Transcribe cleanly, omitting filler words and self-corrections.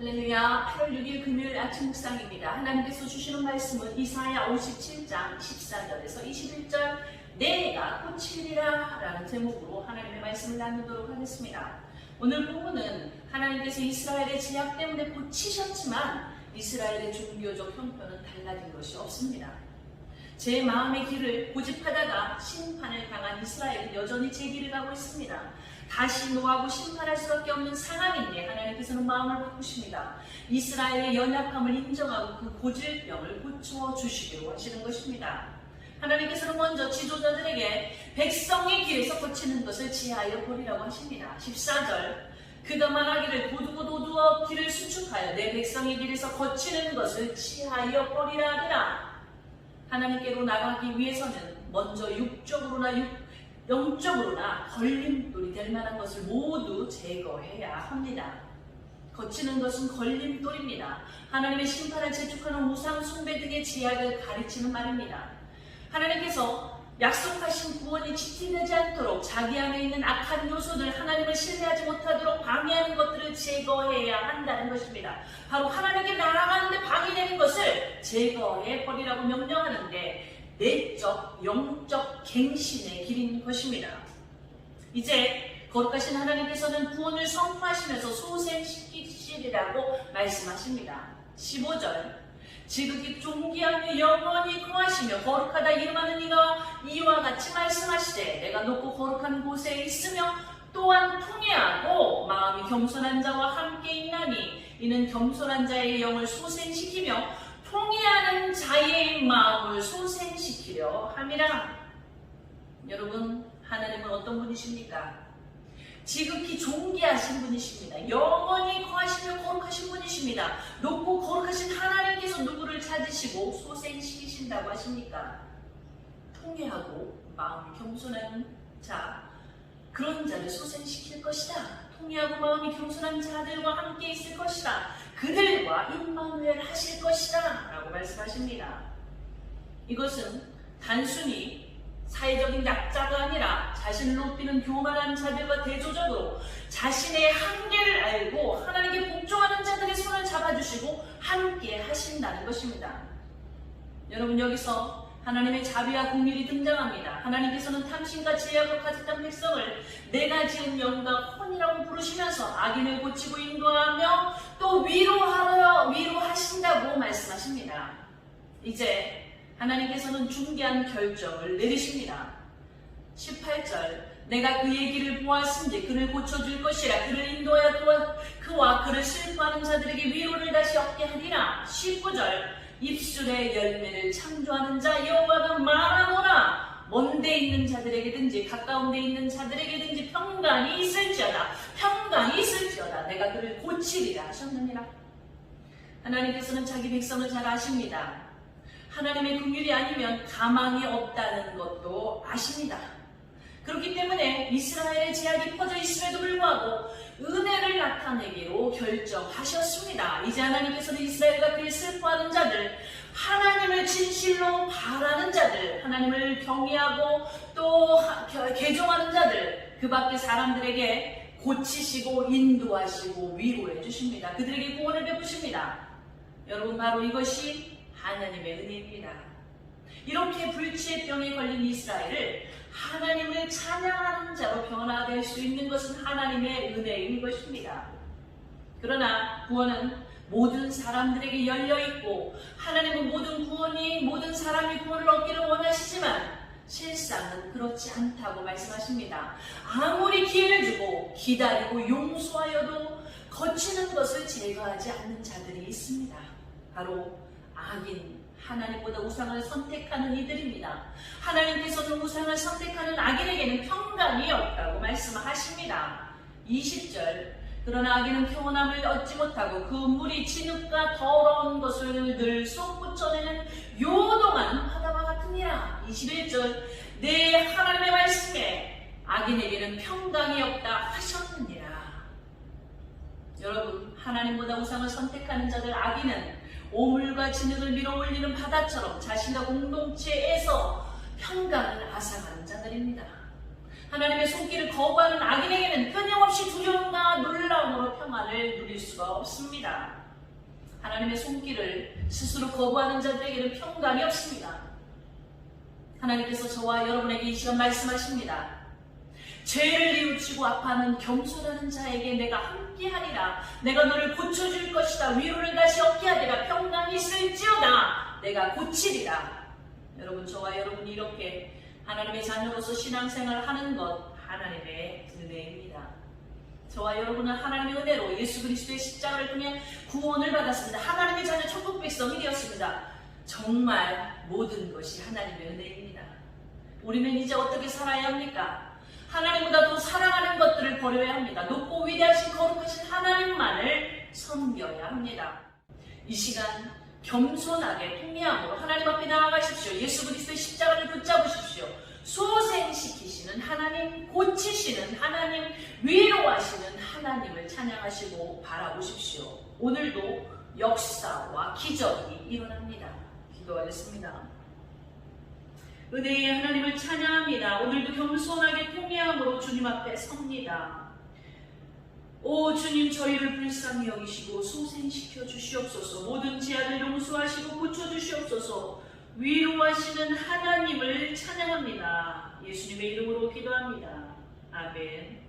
할렐루야. 8월 6일 금요일 아침 묵상입니다. 하나님께서 주시는 말씀은 이사야 57장 14절에서 21절 내가 고치리라 라는 제목으로 하나님의 말씀을 나누도록 하겠습니다. 오늘 본문은 하나님께서 이스라엘의 제약 때문에 고치셨지만 이스라엘의 종교적 형편은 달라진 것이 없습니다. 제 마음의 길을 고집하다가 심판을 당한 이스라엘은 여전히 제 길을 가고 있습니다. 다시 노하고 심판할 수밖에 없는 상황인데 하나님께서는 마음을 바꾸십니다. 이스라엘의 연약함을 인정하고 그 고질병을 고쳐주시기로 하시는 것입니다. 하나님께서는 먼저 지도자들에게 백성의 길에서 고치는 것을 지하여 버리라고 하십니다. 14절 그가 말하기를 도두고 길을 수축하여 내 백성의 길에서 거치는 것을 지하여 버리라 하리라. 하나님께로 나가기 위해서는 먼저 육적으로나 영적으로나 걸림돌이 될 만한 것을 모두 제거해야 합니다. 거치는 것은 걸림돌입니다. 하나님의 심판을 재촉하는 우상 숭배 등의 제약을 가르치는 말입니다. 하나님께서 약속하신 구원이 지키되지 않도록 자기 안에 있는 악한 요소들, 하나님을 신뢰하지 못하도록 방해하는 것들을 제거해야 한다는 것입니다. 바로 하나님께 나아가는데 방해되는 것을 제거해 버리라고 명령하는데 내적, 영적 갱신의 길인 것입니다. 이제 거룩하신 하나님께서는 구원을 선포하시면서 소생시키시리라고 말씀하십니다. 15절 지극히 존귀하며 영원히 거하시며 거룩하다 이름하는 이가 이와 같이 말씀하시되 내가 높고 거룩한 곳에 있으며 또한 통회하고 마음이 겸손한 자와 함께 있나니 이는 겸손한 자의 영을 소생시키며 통회하는 자의 마음을 소생시키려 함이라. 여러분, 하나님은 어떤 분이십니까? 지극히 존귀하신 분이십니다. 영원히 거하시며 거룩하신 분이십니다. 높고 거룩하신 하나님께서 누구를 찾으시고 소생시키신다고 하십니까? 통회하고 마음이 겸손한 자, 그런 자를 소생시킬 것이다. 통회하고 마음이 겸손한 자들과 함께 있을 것이다. 그들과 임마누엘 하실 것이다 라고 말씀하십니다. 이것은 단순히 사회적인 약자가 아니라 자신을 높이는 교만한 자들과 대조적으로 자신의 한계를 알고 하나님께 복종하는 자들의 손을 잡아주시고 함께 하신다는 것입니다. 여러분, 여기서 하나님의 자비와 공의이 등장합니다. 하나님께서는 탐심과 제약을 가득한 백성을 내가 지은 영과 혼이라고 부르시면서 악인을 고치고 인도하며 또 위로하신다고 말씀하십니다. 이제 하나님께서는 중대한 결정을 내리십니다. 18절 내가 그의 길을 보았은지 그를 고쳐줄 것이라. 그를 인도하여 그와 그를 슬퍼하는 자들에게 위로를 다시 얻게 하리라. 19절 입술의 열매를 창조하는 자 여호와가 말하노라. 먼데 있는 자들에게든지 가까운 데 있는 자들에게든지 평강이 있을지어다 내가 그를 고치리라 하셨느니라. 하나님께서는 자기 백성을 잘 아십니다. 하나님의 긍휼이 아니면 가망이 없다는 것도 아십니다. 그렇기 때문에 이스라엘의 제약이 퍼져 있음에도 불구하고 은혜를 나타내기로 결정하셨습니다. 이제 하나님께서는 이스라엘과 그의 슬퍼하는 자들, 하나님을 진실로 바라는 자들, 하나님을 경외하고 또 개종하는 자들, 그 밖의 사람들에게 고치시고 인도하시고 위로해 주십니다. 그들에게 구원을 베푸십니다. 여러분, 바로 이것이 하나님의 은혜입니다. 이렇게 불치의 병에 걸린 이스라엘을 하나님을 찬양하는 자로 변화될 수 있는 것은 하나님의 은혜인 것입니다. 그러나 구원은 모든 사람들에게 열려있고 하나님은 모든 사람이 구원을 얻기를 원하시지만 실상은 그렇지 않다고 말씀하십니다. 아무리 기회를 주고 기다리고 용서하여도 거치는 것을 제거하지 않는 자들이 있습니다. 바로 악인, 하나님보다 우상을 선택하는 이들입니다. 하나님께서는 우상을 선택하는 악인에게는 평강이 없다고 말씀하십니다. 20절 그러나 악인은 평온함을 얻지 못하고 그 물이 진흙과 더러운 것을 늘 쏟구쳐내는 요동한 바다와 같으니라. 21절 내 하나님의 말씀에 악인에게는 평강이 없다 하셨느니라. 여러분, 하나님보다 우상을 선택하는 자들, 악인은 오물과 진흙을 밀어 올리는 바다처럼 자신과 공동체에서 평강을 앗아가는 자들입니다. 하나님의 손길을 거부하는 악인에게는 끊임없이 두려움과 놀라움으로 평안을 누릴 수가 없습니다. 하나님의 손길을 스스로 거부하는 자들에게는 평강이 없습니다. 하나님께서 저와 여러분에게 이 시간 말씀하십니다. 죄를 뉘우치고 아파하는 겸손하는 자에게 내가 함께하리라. 내가 너를 고쳐줄 것이다. 위로를 다시 얻게 하리라. 평강이 있을지어다. 내가 고치리라. 여러분, 저와 여러분이 이렇게 하나님의 자녀로서 신앙생활을 하는 것 하나님의 은혜입니다. 저와 여러분은 하나님의 은혜로 예수 그리스도의 십자가를 통해 구원을 받았습니다. 하나님의 자녀 천국 백성이 되었습니다. 정말 모든 것이 하나님의 은혜입니다. 우리는 이제 어떻게 살아야 합니까? 하나님보다 더 사랑하는 것들을 버려야 합니다. 높고 위대하신 거룩하신 하나님만을 섬겨야 합니다. 이 시간 겸손하게 통회함으로 하나님 앞에 나아가십시오. 예수 그리스도의 십자가를 붙잡으십시오. 소생시키시는 하나님, 고치시는 하나님, 위로하시는 하나님을 찬양하시고 바라보십시오. 오늘도 역사와 기적이 일어납니다. 기도하겠습니다. 은혜의 하나님을 찬양합니다. 오늘도 겸손하게 통회함으로 주님 앞에 섭니다. 오 주님, 저희를 불쌍히 여기시고 소생시켜 주시옵소서. 모든 죄악을 용서하시고 고쳐주시옵소서. 위로하시는 하나님을 찬양합니다. 예수님의 이름으로 기도합니다. 아멘.